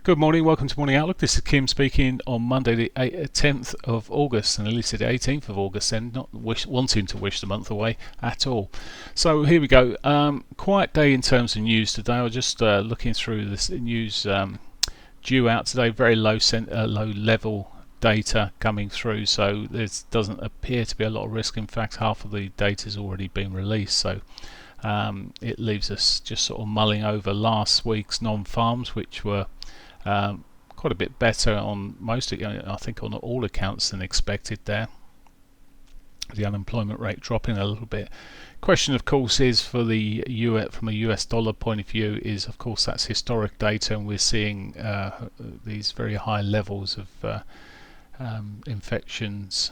Good morning, welcome to Morning Outlook. This is Kim speaking on Monday the 10th of August, and at least the 18th of August then, not wanting to wish the month away at all. So here we go. Quiet day in terms of news today. I was just looking through this news due out today, very low level data coming through, so there doesn't appear to be a lot of risk. In fact, half of the data has already been released, so it leaves us just sort of mulling over last week's non-farms, which were quite a bit better on most, I think on all accounts than expected there. The unemployment rate dropping a little bit. Question, of course, is for the from a US dollar point of view, is of course that's historic data, and we're seeing these very high levels of infections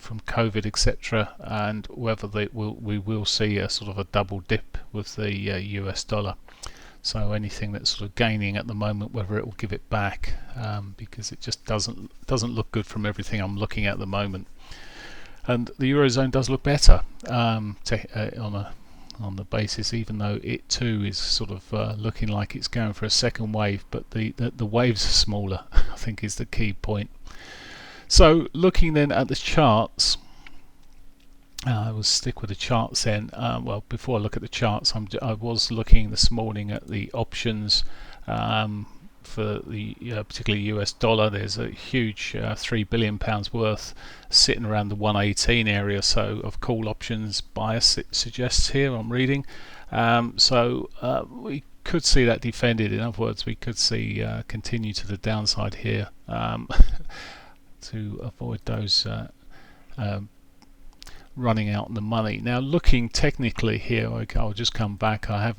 from COVID, etc., and whether we will see a sort of a double dip with the US dollar. So anything that's sort of gaining at the moment, whether it will give it back, because it just doesn't look good from everything I'm looking at the moment. And the eurozone does look better on the basis, even though it too is sort of looking like it's going for a second wave, but the waves are smaller. I think is the key point. So looking then at the charts. I will stick with the charts then. Well, before I look at the charts, I was looking this morning at the options for the particularly US dollar. There's a huge £3 billion worth sitting around the 118 area, so of call options bias, it suggests here I'm reading. So we could see that defended. In other words, we could see continue to the downside here to avoid those running out on the money. Now looking technically here, I'll just come back. I've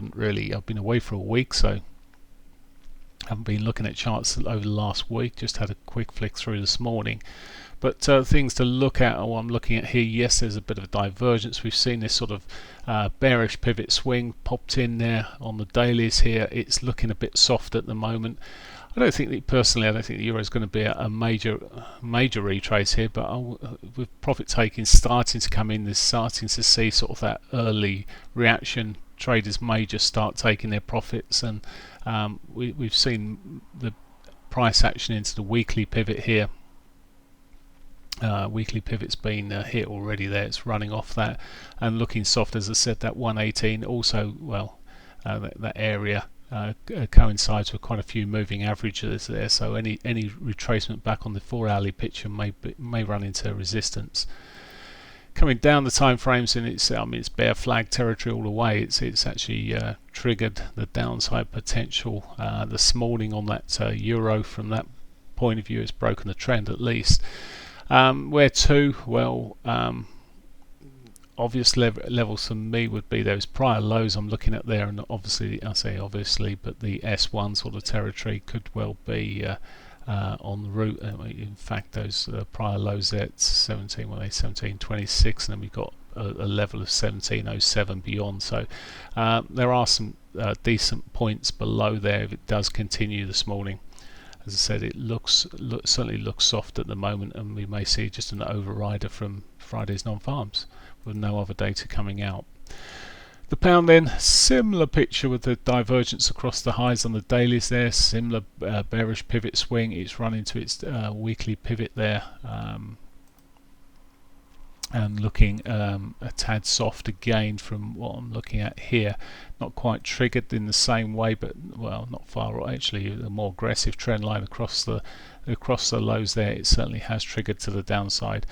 been away for a week, so I haven't been looking at charts over the last week, just had a quick flick through this morning. But things to look at, what I'm looking at here, yes, there's a bit of a divergence. We've seen this sort of bearish pivot swing popped in there on the dailies here. It's looking a bit soft at the moment. I don't think the euro is going to be a major retrace here, but with profit taking starting to come in, there's starting to see sort of that early reaction. Traders may just start taking their profits, and we've seen the price action into the weekly pivot here. Weekly pivot's been hit already there. It's running off that and looking soft, as I said. That 118 also, well, that area coincides with quite a few moving averages there, so any retracement back on the 4-hourly picture may run into resistance. Coming down the time frames, and it's bear flag territory all the way. It's actually triggered the downside potential this morning on that euro. From that point of view, it's broken the trend at least. Where to? Well, obvious levels for me would be those prior lows I'm looking at there, and obviously, I say obviously, but the S1 sort of territory could well be on the route. In fact, those prior lows there at 1726, and then we've got a level of 1707 beyond. So there are some decent points below there if it does continue this morning. As I said, it certainly looks soft at the moment, and we may see just an overrider from Friday's non-farms with no other data coming out. The pound then, similar picture with the divergence across the highs on the dailies there, similar bearish pivot swing. It's run into its weekly pivot there, and looking a tad soft again from what I'm looking at here. Not quite triggered in the same way, but well, not far, actually a more aggressive trend line across the lows there. It certainly has triggered to the downside.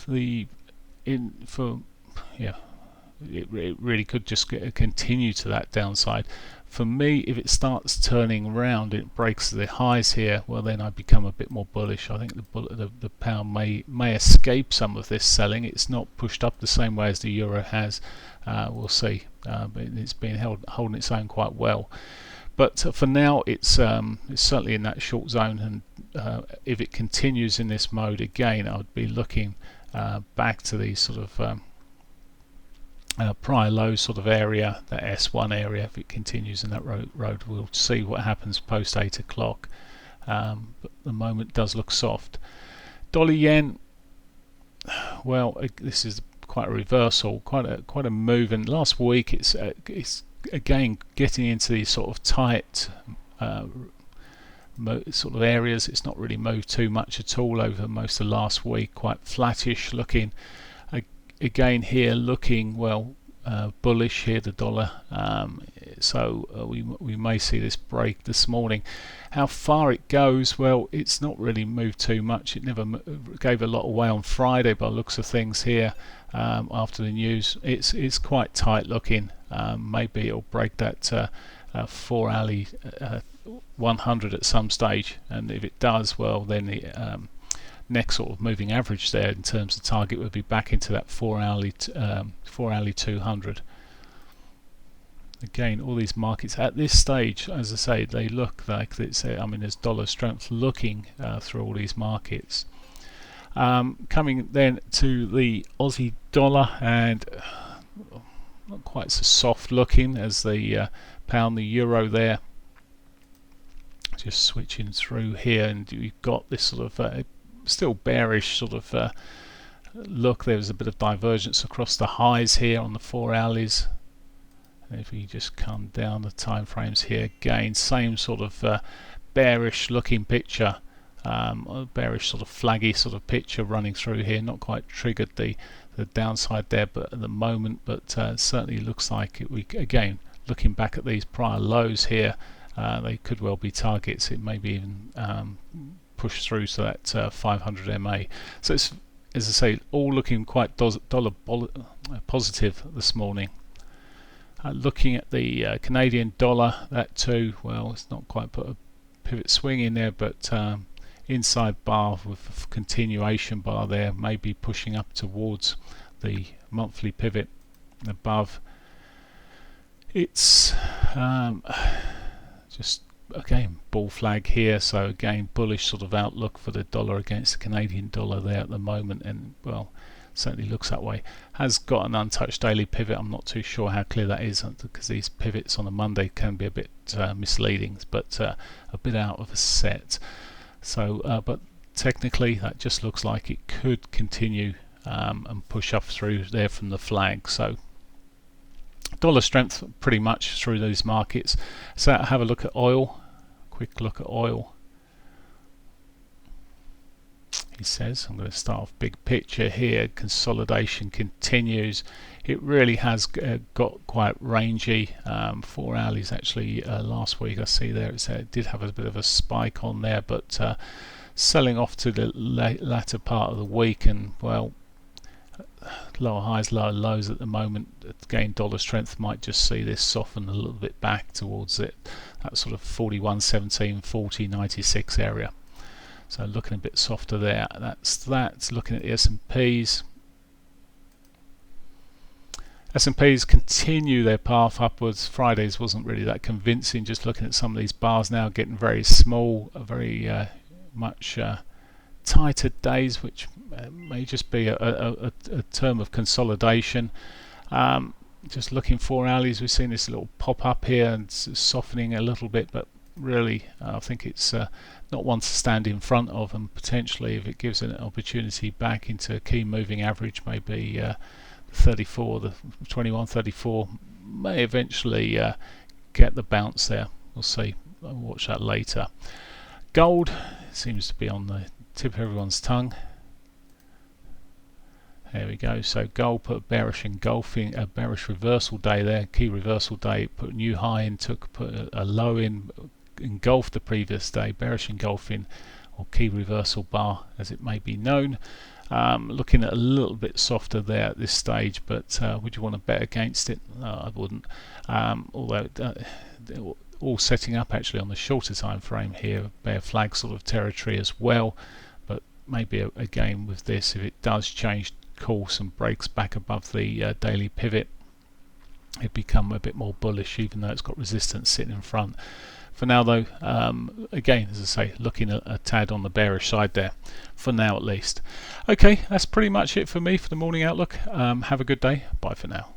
It really could just continue to that downside. For me, if it starts turning around, it breaks the highs here, well then I become a bit more bullish. I think the pound may escape some of this selling. It's not pushed up the same way as the euro has. We'll see, but it's been holding its own quite well. But for now, it's certainly in that short zone, and if it continues in this mode again, I would be looking back to these sort of prior low sort of area, that S1 area. If it continues in that road, we'll see what happens post 8 o'clock. But the moment does look soft. Dollar yen, well, this is quite a reversal, quite a move. And last week, it's again getting into these sort of tight sort of areas. It's not really moved too much at all over most of last week, quite flattish looking. Again here looking bullish here, the dollar, so we may see this break this morning. How far it goes, well, it's not really moved too much. It never gave a lot away on Friday by the looks of things here. After the news, it's quite tight looking. Maybe it'll break that 4 hourly 100 at some stage, and if it does, well, then the next sort of moving average there in terms of target would be back into that 4 hourly 200. Again, all these markets at this stage, as I say, they look like it's there's dollar strength looking through all these markets. Coming then to the Aussie dollar, and not quite so soft looking as the pound, the euro there. Just switching through here, and you've got this sort of still bearish sort of look. There was a bit of divergence across the highs here on the 4 hourlies. And if we just come down the time frames here, again same sort of bearish looking picture, a bearish sort of flaggy sort of picture running through here. Not quite triggered the downside there, but at the moment, but certainly looks like we again looking back at these prior lows here, they could well be targets. It may be even push through to that 500 MA. So it's, as I say, all looking quite dollar positive this morning. Looking at the Canadian dollar, that too, well, it's not quite put a pivot swing in there, but inside bar with continuation bar there, maybe pushing up towards the monthly pivot above. It's just again bull flag here, so again bullish sort of outlook for the dollar against the Canadian dollar there at the moment, and well, certainly looks that way. Has got an untouched daily pivot. I'm not too sure how clear that is, because these pivots on a Monday can be a bit misleading, but a bit out of a set. So but technically that just looks like it could continue and push up through there from the flag. So dollar strength pretty much through those markets. So have a look at oil. Quick look at oil. He says, I'm going to start off big picture here. Consolidation continues. It really has got quite rangy. 4 hourlies actually last week, I see there it did have a bit of a spike on there, but selling off to the latter part of the week, and well, lower highs, lower lows at the moment. Again, dollar strength might just see this soften a little bit back towards it, that sort of 41.17, 40.96 area. So looking a bit softer there. That's that. Looking at the S&Ps. S&Ps continue their path upwards. Fridays wasn't really that convincing. Just looking at some of these bars now, getting very small, very much tighter days, which may just be a term of consolidation. Just looking 4 hourlies, we've seen this little pop up here and softening a little bit, but really I think it's not one to stand in front of, and potentially if it gives an opportunity back into a key moving average, maybe 34, the 21.34 may eventually get the bounce there. We'll see. I'll watch that later. Gold seems to be on the tip of everyone's tongue. There we go. So gold put a bearish engulfing, a bearish reversal day there, key reversal day, put a new high in, put a low in, engulfed the previous day, bearish engulfing or key reversal bar as it may be known. Looking at a little bit softer there at this stage, but would you want to bet against it? No, I wouldn't. Although all setting up actually on the shorter time frame here, bear flag sort of territory as well, but maybe again with this, if it does change course and breaks back above the daily pivot, it become a bit more bullish, even though it's got resistance sitting in front. For now though, again, as I say, looking at a tad on the bearish side there, for now at least. Okay, that's pretty much it for me for the morning outlook. Have a good day. Bye for now.